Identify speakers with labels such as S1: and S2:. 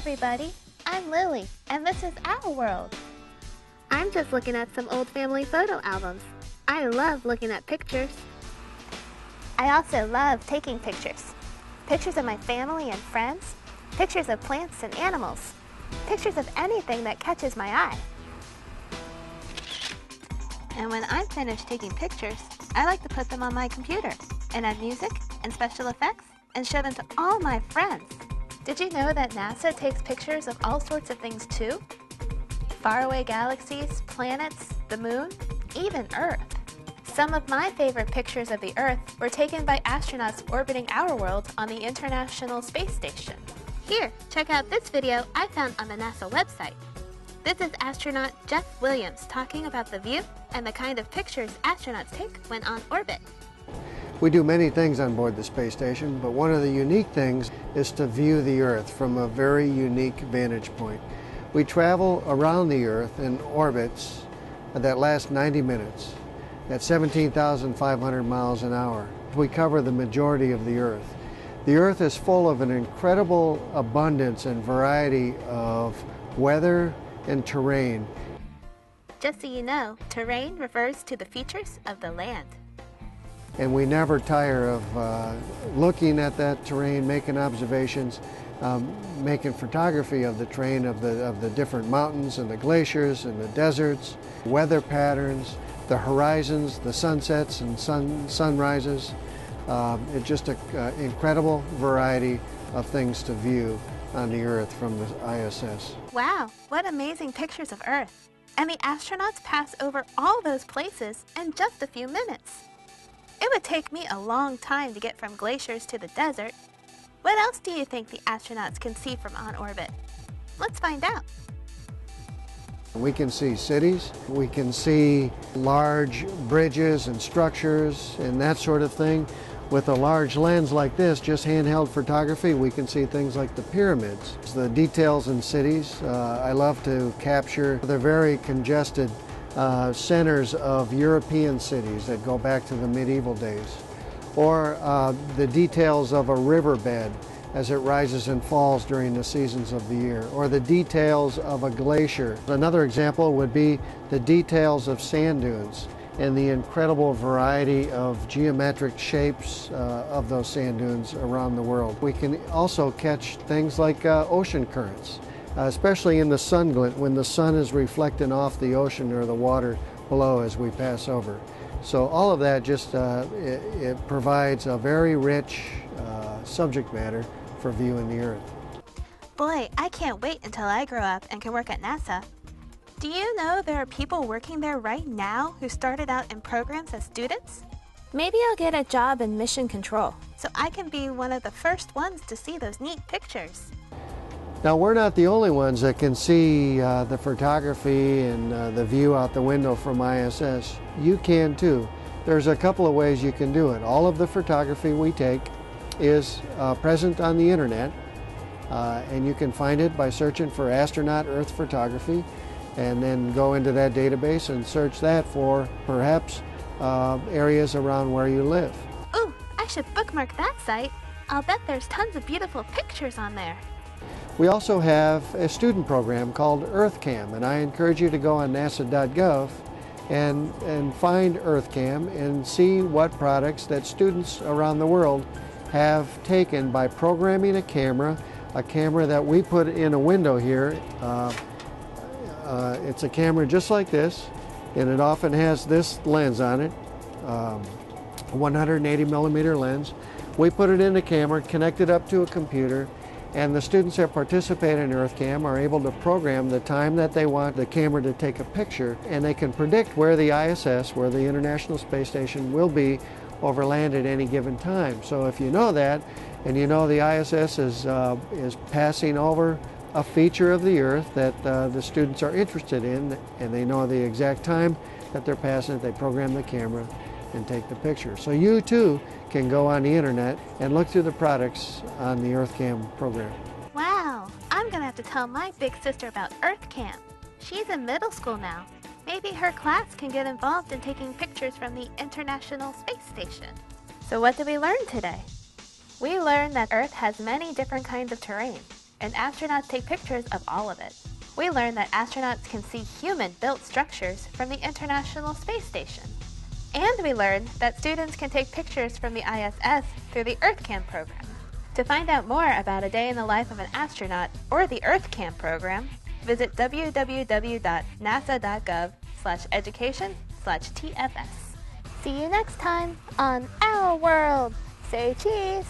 S1: everybody, I'm Lily, and this is our world.
S2: I'm just looking at some old family photo albums. I love looking at pictures.
S1: I also love taking pictures. Pictures of my family and friends, pictures of plants and animals, pictures of anything that catches my eye. And when I'm finished taking pictures, I like to put them on my computer and add music and special effects and show them to all my friends. Did you know that NASA takes pictures of all sorts of things too? Faraway galaxies, planets, the moon, even Earth. Some of my favorite pictures of the Earth were taken by astronauts orbiting our world on the International Space Station.
S2: Here, check out this video I found on the NASA website. This is astronaut Jeff Williams talking about the view and the kind of pictures astronauts take when on orbit.
S3: We do many things on board the space station, but one of the unique things is to view the Earth from a very unique vantage point. We travel around the Earth in orbits that last 90 minutes at 17,500 miles an hour. We cover the majority of the Earth. The Earth is full of an incredible abundance and variety of weather and terrain.
S2: Just so you know, terrain refers to the features of the land.
S3: And we never tire of looking at that terrain, making observations, making photography of the terrain of the different mountains and the glaciers and the deserts, weather patterns, the horizons, the sunsets and sunrises. It's just an incredible variety of things to view on the Earth from the ISS.
S1: Wow, what amazing pictures of Earth. And the astronauts pass over all those places in just a few minutes. It would take me a long time to get from glaciers to the desert. What else do you think the astronauts can see from on orbit? Let's find out.
S3: We can see cities, we can see large bridges and structures and that sort of thing. With a large lens like this, just handheld photography, we can see things like the pyramids. The details in cities, I love to capture the very congested centers of European cities that go back to the medieval days. Or the details of a riverbed as it rises and falls during the seasons of the year, or the details of a glacier. Another example would be the details of sand dunes and the incredible variety of geometric shapes of those sand dunes around the world. We can also catch things like ocean currents, especially in the sun glint when the sun is reflecting off the ocean or the water below as we pass over. So all of that just it provides a very rich subject matter for viewing the Earth.
S1: Boy, I can't wait until I grow up and can work at NASA. Do you know there are people working there right now who started out in programs as students? Maybe I'll get a job in mission control, so I can be one of the first ones to see those neat pictures.
S3: Now, we're not the only ones that can see the photography and the view out the window from ISS. You can too. There's a couple of ways you can do it. All of the photography we take is present on the internet, and you can find it by searching for astronaut Earth photography, and then go into that database and search that for perhaps areas around where you live.
S1: Ooh, I should bookmark that site. I'll bet there's tons of beautiful pictures on there.
S3: We also have a student program called EarthCam, and I encourage you to go on nasa.gov and find EarthCam and see what products that students around the world have taken by programming a camera that we put in a window here. It's a camera just like this, and it often has this lens on it, 180 millimeter lens. We put it in the camera, connect it up to a computer, and the students that participate in EarthCam are able to program the time that they want the camera to take a picture, and they can predict where the ISS, where the International Space Station, will be over land at any given time. So if you know that, and you know the ISS is passing over a feature of the Earth that the students are interested in, and they know the exact time that they're passing it, they program the camera and take the picture. So you too can go on the internet and look through the products on the EarthCam program.
S1: Wow, I'm gonna have to tell my big sister about EarthCam. She's in middle school now. Maybe her class can get involved in taking pictures from the International Space Station. So what did we learn today? We learned that Earth has many different kinds of terrain. and astronauts take pictures of all of it. We learned that astronauts can see human-built structures from the International Space Station. And we learned that students can take pictures from the ISS through the EarthCam program. To find out more about a day in the life of an astronaut or the EarthCam program, visit www.nasa.gov/education/TFS.
S2: See you next time on Our World. Say cheese!